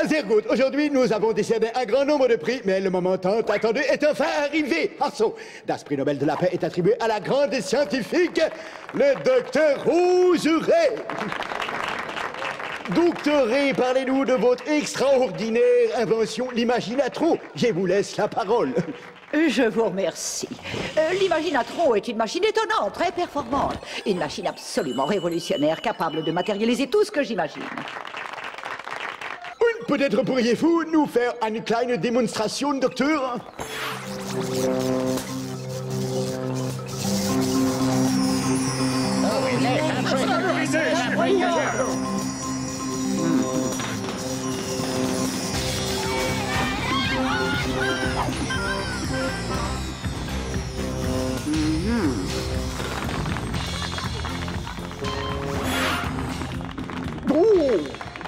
Chers ergots, aujourd'hui nous avons décerné un grand nombre de prix, mais le moment tant attendu est enfin arrivé. Arceau, das prix Nobel de la paix est attribué à la grande scientifique, le docteur Rooseret. Docteur Ray, parlez-nous de votre extraordinaire invention, l'imaginatron. Je vous laisse la parole. Je vous remercie. L'imaginatron est une machine étonnante, très performante. Une machine absolument révolutionnaire, capable de matérialiser tout ce que j'imagine. Peut-être pourriez-vous nous faire une kleine démonstration, docteur?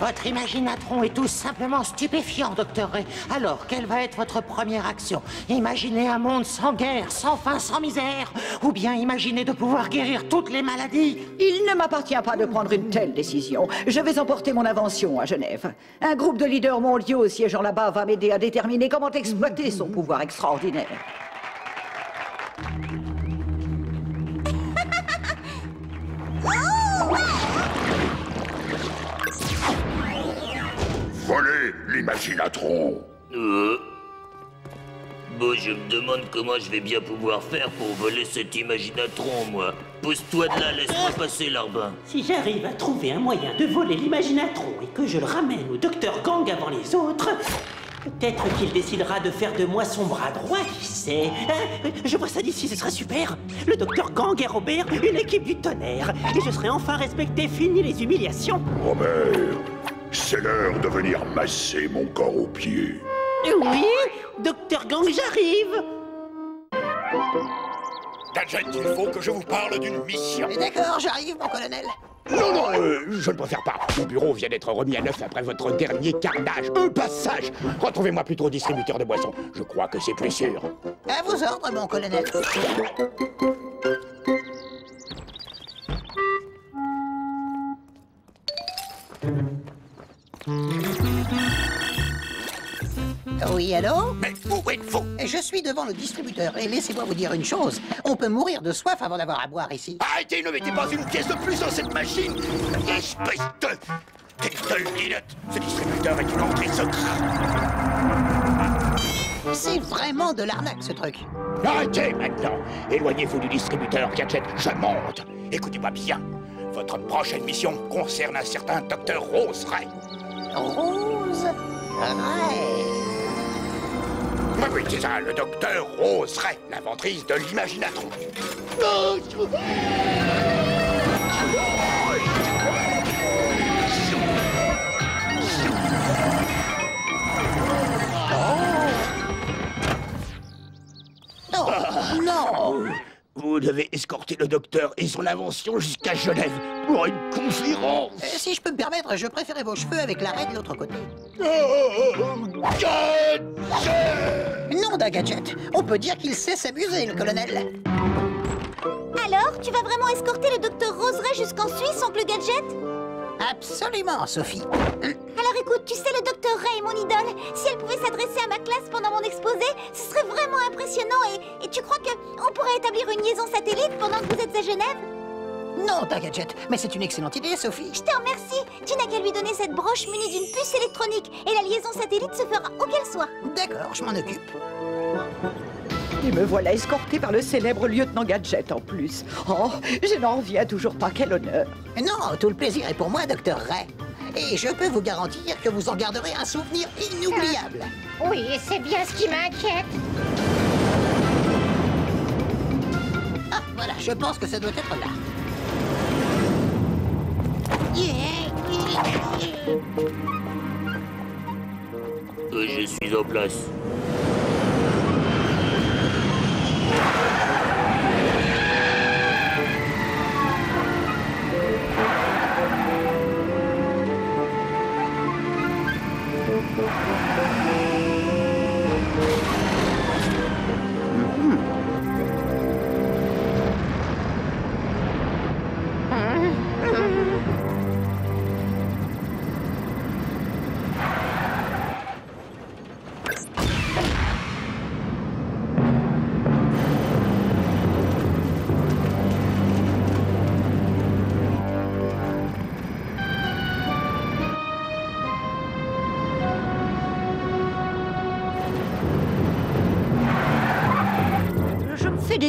Votre imaginatron est tout simplement stupéfiant, Docteur Ray. Alors, quelle va être votre première action? Imaginer un monde sans guerre, sans faim, sans misère? Ou bien imaginer de pouvoir guérir toutes les maladies? Il ne m'appartient pas de prendre une telle décision. Je vais emporter mon invention à Genève. Un groupe de leaders mondiaux siégeant là-bas va m'aider à déterminer comment exploiter son pouvoir extraordinaire. Voler l'imaginatron. Bon, je me demande comment je vais bien pouvoir faire pour voler cet imaginatron, moi. Pousse-toi de là, laisse-moi passer, Larbin. Si j'arrive à trouver un moyen de voler l'imaginatron et que je le ramène au Docteur Gang avant les autres, peut-être qu'il décidera de faire de moi son bras droit, qui sait. Je vois ça d'ici, ce sera super. Le Docteur Gang et Robert, une équipe du tonnerre. Et je serai enfin respecté, fini les humiliations. Robert, c'est l'heure de venir masser mon corps aux pieds. Oui, Docteur Gang, j'arrive. Gadget, il faut que je vous parle d'une mission. D'accord, j'arrive, mon colonel. Non, je ne préfère pas. Mon bureau vient d'être remis à neuf après votre dernier carnage. Un passage. Retrouvez-moi plutôt au distributeur de boissons. Je crois que c'est plus sûr. À vos ordres, mon colonel. Oui, allô? Mais où êtes-vous? Je suis devant le distributeur et laissez-moi vous dire une chose. On peut mourir de soif avant d'avoir à boire ici. Arrêtez, ne mettez pas une pièce de plus dans cette machine. Espèce de... Tête de linotte. Ce distributeur est une entrée secrète. C'est vraiment de l'arnaque, ce truc. Arrêtez maintenant. Éloignez-vous du distributeur, Gadget. Je monte. Écoutez-moi bien. Votre prochaine mission concerne un certain docteur Rooseret. Rose? Ray. Oui, c'est ça, le docteur Rooseret, l'inventrice de l'imaginatron. Oh, non! Vous devez escorter le docteur et son invention jusqu'à Genève pour une conférence. Si je peux me permettre, je préférais vos cheveux avec l'arrêt de l'autre côté. Gadget! Non, d'un gadget. On peut dire qu'il sait s'amuser, le colonel. Alors, tu vas vraiment escorter le docteur Rooseret jusqu'en Suisse, oncle Gadget? Absolument, Sophie. Alors écoute, tu sais, le docteur Ray est mon idole. Si elle pouvait s'adresser à ma classe pendant mon exposé, ce serait vraiment impressionnant. Et tu crois qu'on pourrait établir une liaison satellite pendant que vous êtes à Genève? Non, d'un gadget. Mais c'est une excellente idée, Sophie. Je te remercie. Tu n'as qu'à lui donner cette broche munie d'une puce électronique. Et la liaison satellite se fera où qu'elle soit. D'accord, je m'en occupe. Et me voilà escorté par le célèbre lieutenant Gadget en plus. Oh, je n'en reviens toujours pas, quel honneur. Non, tout le plaisir est pour moi, docteur Ray. Et je peux vous garantir que vous en garderez un souvenir inoubliable. Oui, c'est bien ce qui m'inquiète. Ah, voilà, je pense que ça doit être là. Je suis en place.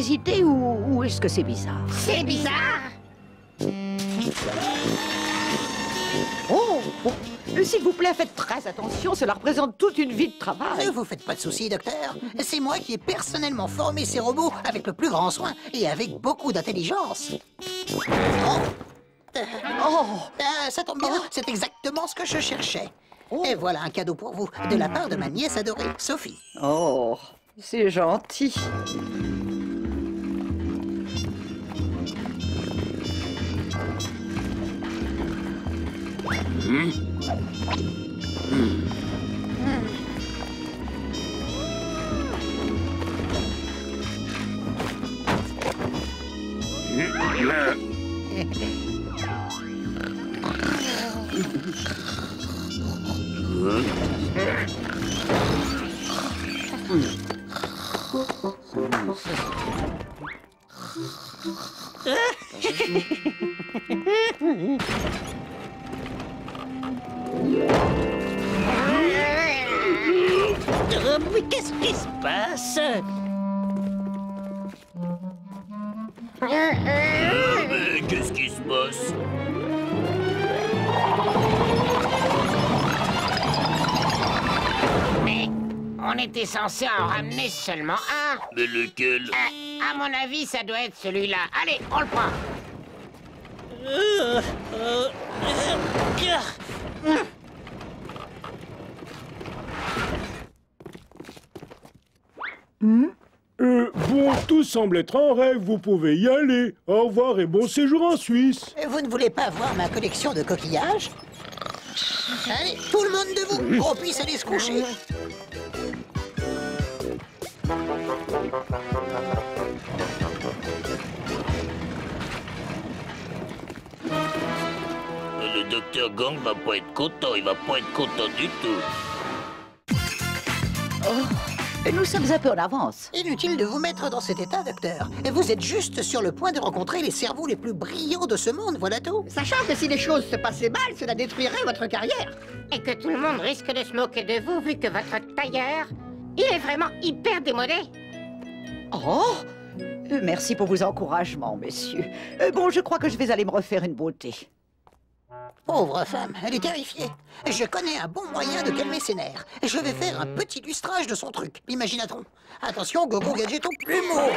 des idées ou est-ce que c'est bizarre? C'est bizarre. Oh, s'il vous plaît, faites très attention, cela représente toute une vie de travail. Ne vous faites pas de soucis, docteur. C'est moi qui ai personnellement formé ces robots avec le plus grand soin et avec beaucoup d'intelligence. Ça tombe bien, c'est exactement ce que je cherchais. Et voilà un cadeau pour vous, de la part de ma nièce adorée, Sophie. Oh, c'est gentil. Mais qu'est-ce qui se passe? Mais qu'est-ce qui se passe? Mais on était censé en ramener seulement un. Mais lequel? À mon avis, ça doit être celui-là. Allez, on le prend. Bon, tout semble être en règle, vous pouvez y aller. Au revoir et bon séjour en Suisse. Vous ne voulez pas voir ma collection de coquillages? Allez, tout le monde debout, qu'on puisse aller se coucher. Le docteur Gang va pas être content, il va pas être content du tout. Nous sommes un peu en avance. Inutile de vous mettre dans cet état, docteur. Vous êtes juste sur le point de rencontrer les cerveaux les plus brillants de ce monde, voilà tout. Sachant que si les choses se passaient mal, cela détruirait votre carrière. Et que tout le monde risque de se moquer de vous vu que votre tailleur, il est vraiment hyper démodé. Oh, merci pour vos encouragements, messieurs. Bon, je crois que je vais aller me refaire une beauté. Pauvre femme, elle est terrifiée. Je connais un bon moyen de calmer ses nerfs. Je vais faire un petit lustrage de son truc, l'imaginatron. Attention, Gogo Gadget au plumeau.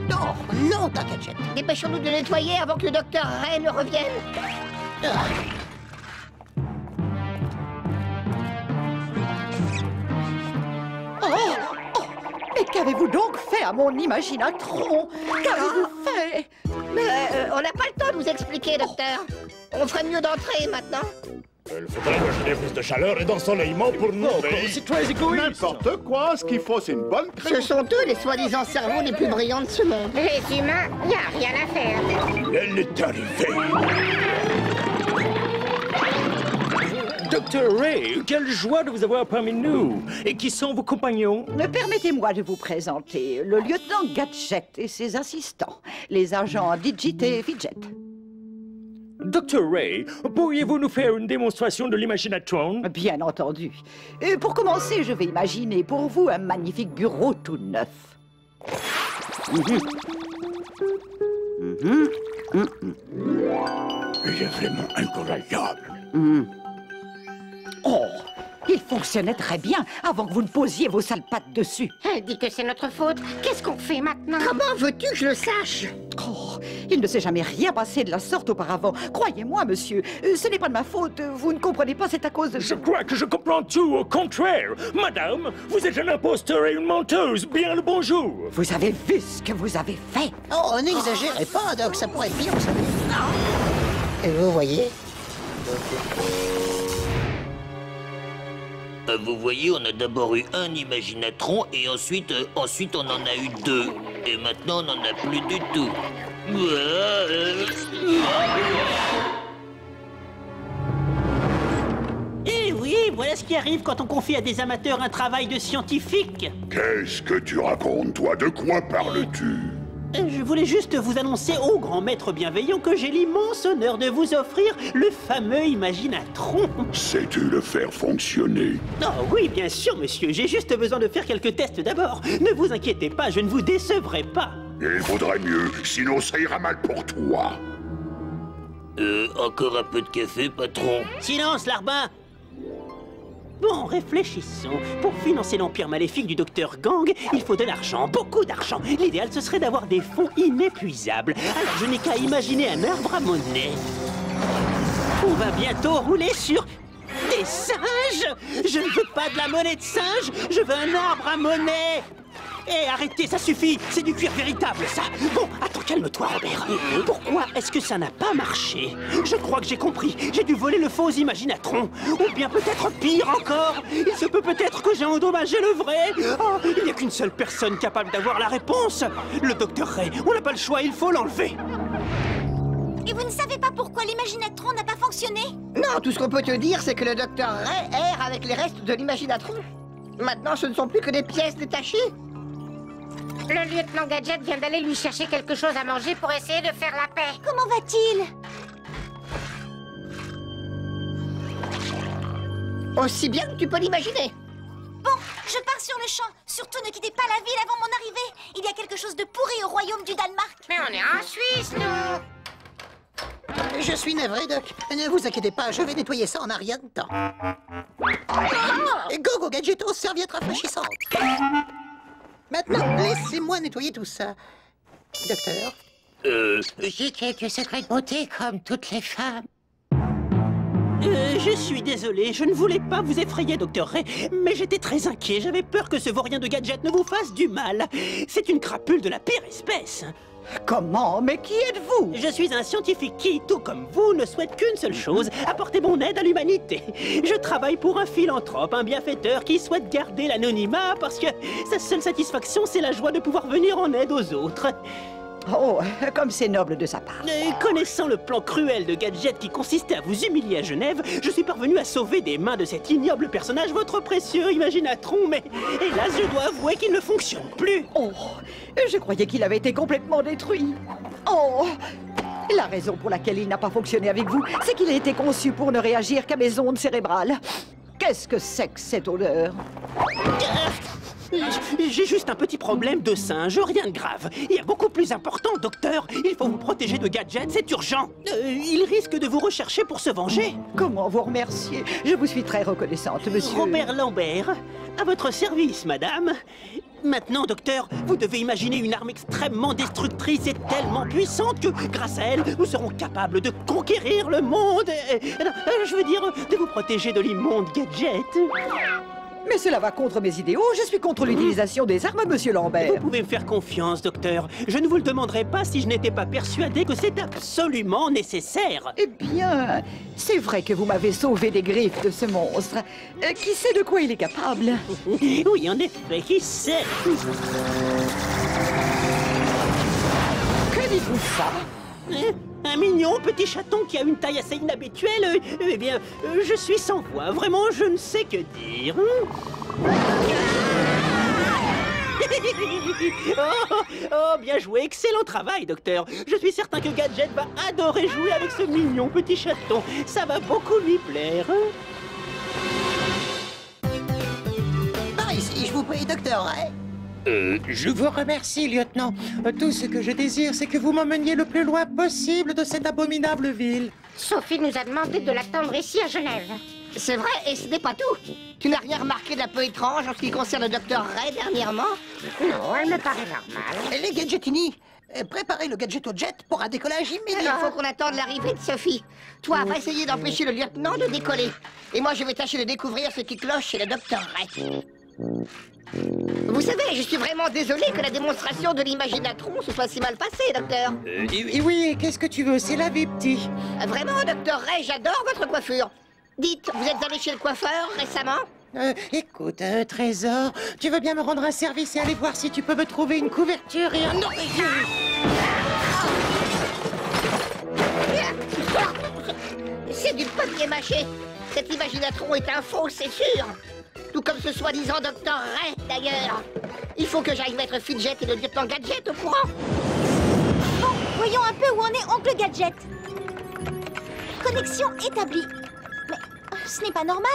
Non, non, ta Gadget. Dépêchons-nous de nettoyer avant que le docteur Ray ne revienne. Mais qu'avez-vous donc fait à mon imaginatron? Qu'avez-vous fait? Mais on n'a pas le temps de vous expliquer, docteur. On ferait mieux d'entrer maintenant. Il faudrait imaginer plus de chaleur et d'ensoleillement pour nous. C'est très égoïste. N'importe quoi, ce qu'il faut, c'est une bonne crème. Ce sont eux les soi-disant cerveaux les plus brillants de ce monde. Les humains, y a rien à faire. Elle est arrivée. Dr. Ray, quelle joie de vous avoir parmi nous. Et qui sont vos compagnons? Permettez-moi de vous présenter le lieutenant Gadget et ses assistants, les agents Digit et Fidget. Dr. Ray, pourriez-vous nous faire une démonstration de l'imaginatron? Bien entendu. Pour commencer, je vais imaginer pour vous un magnifique bureau tout neuf. Il est vraiment incroyable. Oh, il fonctionnait très bien avant que vous ne posiez vos sales pattes dessus. Elle dit que c'est notre faute. Qu'est-ce qu'on fait maintenant? Comment veux-tu que je le sache? Oh, il ne s'est jamais rien passé de la sorte auparavant. Croyez-moi, monsieur, ce n'est pas de ma faute. Vous ne comprenez pas, c'est à cause de... Je crois que je comprends tout, au contraire. Madame, vous êtes un imposteur et une menteuse. Bien le bonjour. Vous avez vu ce que vous avez fait? Oh, n'exagérez pas, Doc, ça pourrait être pire, vous savez. Et vous voyez? Vous voyez, on a d'abord eu un imaginatron et ensuite on en a eu deux. Et maintenant, on n'en a plus du tout. Eh oui, voilà ce qui arrive quand on confie à des amateurs un travail de scientifique. Qu'est-ce que tu racontes, toi? De quoi parles-tu? Je voulais juste vous annoncer, ô grand maître bienveillant, que j'ai l'immense honneur de vous offrir le fameux Imaginatron. Sais-tu le faire fonctionner? Oh oui, bien sûr, monsieur. J'ai juste besoin de faire quelques tests d'abord. Ne vous inquiétez pas, je ne vous décevrai pas. Il vaudrait mieux, sinon ça ira mal pour toi. Encore un peu de café, patron? Silence, Larbin! Bon, réfléchissons. Pour financer l'empire maléfique du docteur Gang, il faut de l'argent, beaucoup d'argent. L'idéal, ce serait d'avoir des fonds inépuisables. Alors, je n'ai qu'à imaginer un arbre à monnaie. On va bientôt rouler sur des singes. Je ne veux pas de la monnaie de singe, je veux un arbre à monnaie. Hé, arrêtez, ça suffit. C'est du cuir véritable, ça. Bon, attends, calme-toi, Robert. Pourquoi est-ce que ça n'a pas marché? Je crois que j'ai compris. J'ai dû voler le faux Imaginatron. Ou bien peut-être pire encore. Il se peut peut-être que j'ai endommagé le vrai. Oh, il n'y a qu'une seule personne capable d'avoir la réponse. Le docteur Ray. On n'a pas le choix, il faut l'enlever. Et vous ne savez pas pourquoi l'Imaginatron n'a pas fonctionné? Non, tout ce qu'on peut te dire, c'est que le docteur Ray erre avec les restes de l'Imaginatron. Maintenant, ce ne sont plus que des pièces détachées. Le lieutenant Gadget vient d'aller lui chercher quelque chose à manger pour essayer de faire la paix. Comment va-t-il? Aussi bien que tu peux l'imaginer. Bon, je pars sur le champ. Surtout ne quittez pas la ville avant mon arrivée. Il y a quelque chose de pourri au royaume du Danemark. Mais on est en Suisse, nous. Je suis navré, Doc. Ne vous inquiétez pas, je vais nettoyer ça en un rien de temps. Go, Gadgetos, serviette rafraîchissante. Maintenant, laissez-moi nettoyer tout ça. Docteur? J'ai quelques secrets de beauté comme toutes les femmes. Je suis désolé, je ne voulais pas vous effrayer, Docteur Ray, mais j'étais très inquiet. J'avais peur que ce vaurien de Gadget ne vous fasse du mal. C'est une crapule de la pire espèce. Comment? Mais qui êtes-vous? Je suis un scientifique qui, tout comme vous, ne souhaite qu'une seule chose, apporter mon aide à l'humanité. Je travaille pour un philanthrope, un bienfaiteur qui souhaite garder l'anonymat parce que sa seule satisfaction, c'est la joie de pouvoir venir en aide aux autres. Oh, comme c'est noble de sa part. Connaissant le plan cruel de Gadget qui consistait à vous humilier à Genève, je suis parvenu à sauver des mains de cet ignoble personnage votre précieux Imaginatron, mais hélas, je dois avouer qu'il ne fonctionne plus. Oh, je croyais qu'il avait été complètement détruit. Oh, la raison pour laquelle il n'a pas fonctionné avec vous, c'est qu'il a été conçu pour ne réagir qu'à mes ondes cérébrales. Qu'est-ce que c'est que cette odeur? J'ai juste un petit problème de singe, rien de grave. Il y a beaucoup plus important, docteur. Il faut vous protéger de Gadget, c'est urgent. Il risque de vous rechercher pour se venger. Comment vous remercier? Je vous suis très reconnaissante, monsieur. Robert Lambert, à votre service, madame. Maintenant, docteur, vous devez imaginer une arme extrêmement destructrice et tellement puissante que, grâce à elle, nous serons capables de conquérir le monde. Je veux dire, de vous protéger de l'immonde Gadget. Mais cela va contre mes idéaux. Je suis contre l'utilisation des armes, monsieur Lambert. Vous pouvez me faire confiance, docteur. Je ne vous le demanderais pas si je n'étais pas persuadé que c'est absolument nécessaire. Eh bien, c'est vrai que vous m'avez sauvé des griffes de ce monstre. Qui sait de quoi il est capable? Oui, en effet, qui sait? Que dites-vous ça? Un mignon petit chaton qui a une taille assez inhabituelle. Eh bien, je suis sans voix. Vraiment, je ne sais que dire. Oh, bien joué. Excellent travail, docteur. Je suis certain que Gadget va adorer jouer avec ce mignon petit chaton. Ça va beaucoup lui plaire. Par ici, je vous prie, docteur Ray. Je vous remercie, lieutenant. Tout ce que je désire, c'est que vous m'emmeniez le plus loin possible de cette abominable ville. Sophie nous a demandé de l'attendre ici à Genève. C'est vrai, et ce n'est pas tout. Tu n'as rien remarqué d'un peu étrange en ce qui concerne le docteur Ray dernièrement? Non, elle me paraît normale. Les Gadgetini, préparez le Gadget-o-Jet pour un décollage immédiat. Il faut qu'on attende l'arrivée de Sophie. Toi, va essayer d'empêcher le lieutenant de décoller. Et moi, je vais tâcher de découvrir ce qui cloche chez le docteur Ray. Vous savez, je suis vraiment désolé que la démonstration de l'Imaginatron se soit si mal passée, docteur. Oui, qu'est-ce que tu veux? C'est la vie, petit. Vraiment, docteur Ray, j'adore votre coiffure. Dites, vous êtes allé chez le coiffeur récemment? Écoute, Trésor, tu veux bien me rendre un service et aller voir si tu peux me trouver une couverture et un oreiller? C'est du papier mâché. Cet Imaginatron est un faux, c'est sûr. Tout comme ce soi-disant docteur Ray, d'ailleurs. Il faut que j'aille mettre Fidget et le lieutenant Gadget au courant. Voyons un peu où en est Oncle Gadget. Connexion établie. Mais ce n'est pas normal.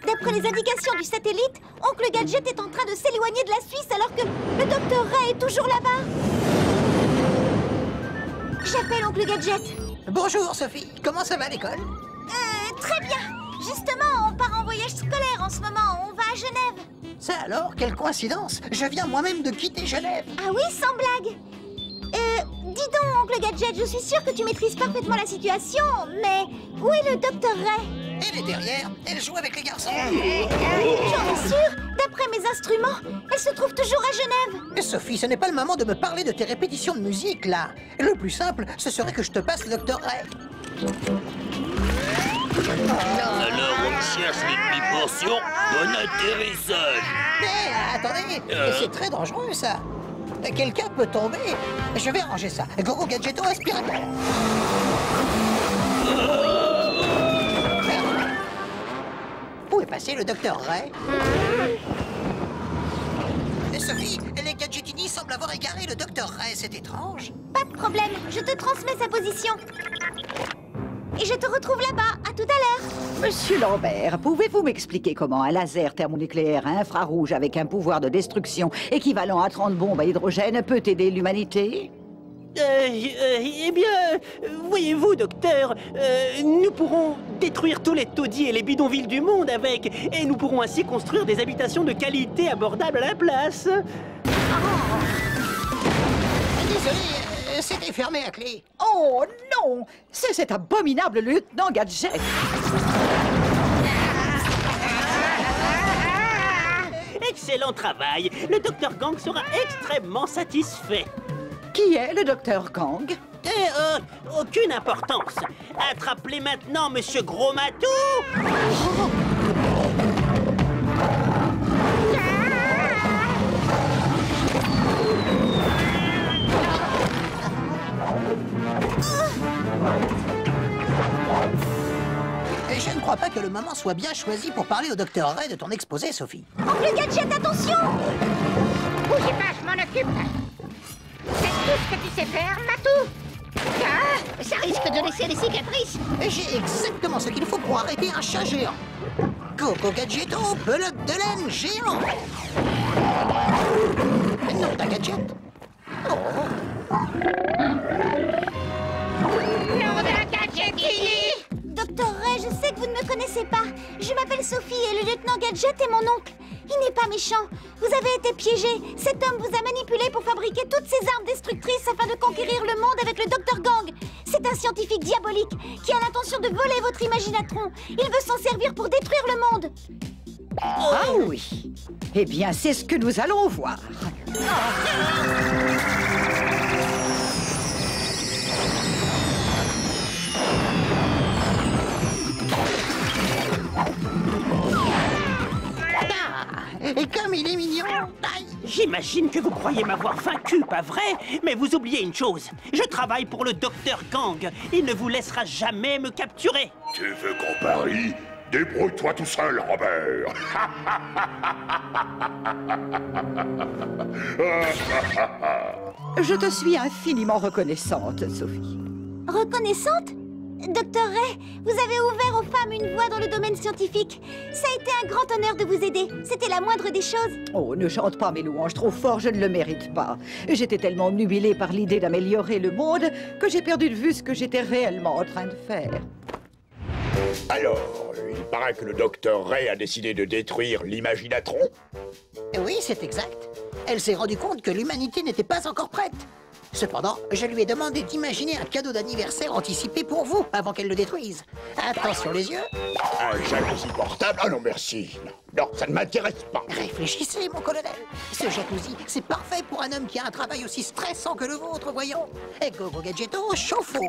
D'après les indications du satellite, Oncle Gadget est en train de s'éloigner de la Suisse alors que le Dr. Ray est toujours là-bas. J'appelle Oncle Gadget. Bonjour, Sophie. Comment ça va à l'école? Très bien. Justement, on part en voyage scolaire en ce moment. On va à Genève. Ça alors, quelle coïncidence. Je viens moi-même de quitter Genève. Ah oui, sans blague. Dis donc, Oncle Gadget, je suis sûre que tu maîtrises parfaitement la situation, mais où est le Dr. Ray? Elle est derrière, elle joue avec les garçons. J'en suis sûre. D'après mes instruments, elle se trouve toujours à Genève. Sophie, ce n'est pas le moment de me parler de tes répétitions de musique, là. Le plus simple, ce serait que je te passe le Dr. Ray. Alors on cherche les demi-portions. Bon atterrissage. Mais attendez, c'est très dangereux, ça. Quelqu'un peut tomber. Je vais ranger ça. Gogo Gadgeto aspirateur. Où est passé le Dr. Ray? Sophie, les Gadgetini semblent avoir égaré le Dr. Ray. C'est étrange. Pas de problème, je te transmets sa position. Et je te retrouve là-bas, à tout à l'heure. Monsieur Lambert, pouvez-vous m'expliquer comment un laser thermonucléaire infrarouge avec un pouvoir de destruction équivalent à 30 bombes à hydrogène peut aider l'humanité? Eh bien, voyez-vous, docteur, nous pourrons détruire tous les taudis et les bidonvilles du monde avec, et nous pourrons ainsi construire des habitations de qualité abordables à la place. Désolé, c'était fermé à clé. Oh non! C'est cet abominable lieutenant Gadget! Excellent travail. Le docteur Gang sera extrêmement satisfait. Qui est le docteur Gang? Aucune importance. Attrape-les maintenant, monsieur Gros Matou. Et je ne crois pas que le moment soit bien choisi pour parler au Dr. Ray de ton exposé, Sophie. Oncle Gadget, attention! Bougez pas, je m'en occupe. C'est tout ce que tu sais faire, Matou. Ah, ça risque de laisser des cicatrices. Et j'ai exactement ce qu'il faut pour arrêter un chat géant. Gogo Gadgeto, pelote de laine géant. Non, d'un gadget. Nom de la Gadgetini! Dr. Ray, je sais que vous ne me connaissez pas. Je m'appelle Sophie et le lieutenant Gadget est mon oncle. Il n'est pas méchant. Vous avez été piégé. Cet homme vous a manipulé pour fabriquer toutes ces armes destructrices afin de conquérir le monde avec le Dr. Gang. C'est un scientifique diabolique qui a l'intention de voler votre imaginatron. Il veut s'en servir pour détruire le monde. Ah oui. Eh bien, c'est ce que nous allons voir. Et comme il est mignon. J'imagine que vous croyez m'avoir vaincu, pas vrai? Mais vous oubliez une chose. Je travaille pour le Dr. Gang. Il ne vous laissera jamais me capturer. Tu veux qu'on parie? Débrouille-toi tout seul, Robert. Je te suis infiniment reconnaissante, Sophie. Reconnaissante? Dr. Ray, vous avez ouvert aux femmes une voie dans le domaine scientifique. Ça a été un grand honneur de vous aider. C'était la moindre des choses. Oh, ne chante pas mes louanges trop fort, je ne le mérite pas. J'étais tellement obnubilée par l'idée d'améliorer le monde que j'ai perdu de vue ce que j'étais réellement en train de faire. Alors, il paraît que le docteur Ray a décidé de détruire l'imaginatron? Oui, c'est exact. Elle s'est rendue compte que l'humanité n'était pas encore prête. Cependant, je lui ai demandé d'imaginer un cadeau d'anniversaire anticipé pour vous avant qu'elle le détruise. Attention les yeux. Un jacuzzi portable? Ah non, merci. Non, ça ne m'intéresse pas. Réfléchissez, mon colonel. Ce jacuzzi, c'est parfait pour un homme qui a un travail aussi stressant que le vôtre, voyons. Et Gogo Gadgeto, chauffe-eau.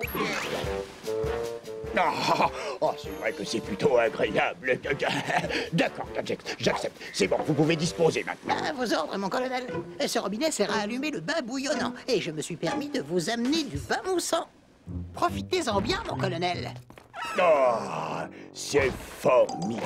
Oh, c'est vrai que c'est plutôt agréable. D'accord, Gadget, j'accepte. C'est bon, vous pouvez disposer maintenant. À vos ordres, mon colonel. Ce robinet sert à allumer le bain bouillonnant. Et je me suis permis de vous amener du vin moussant. Profitez-en bien, mon colonel. Oh, c'est formidable.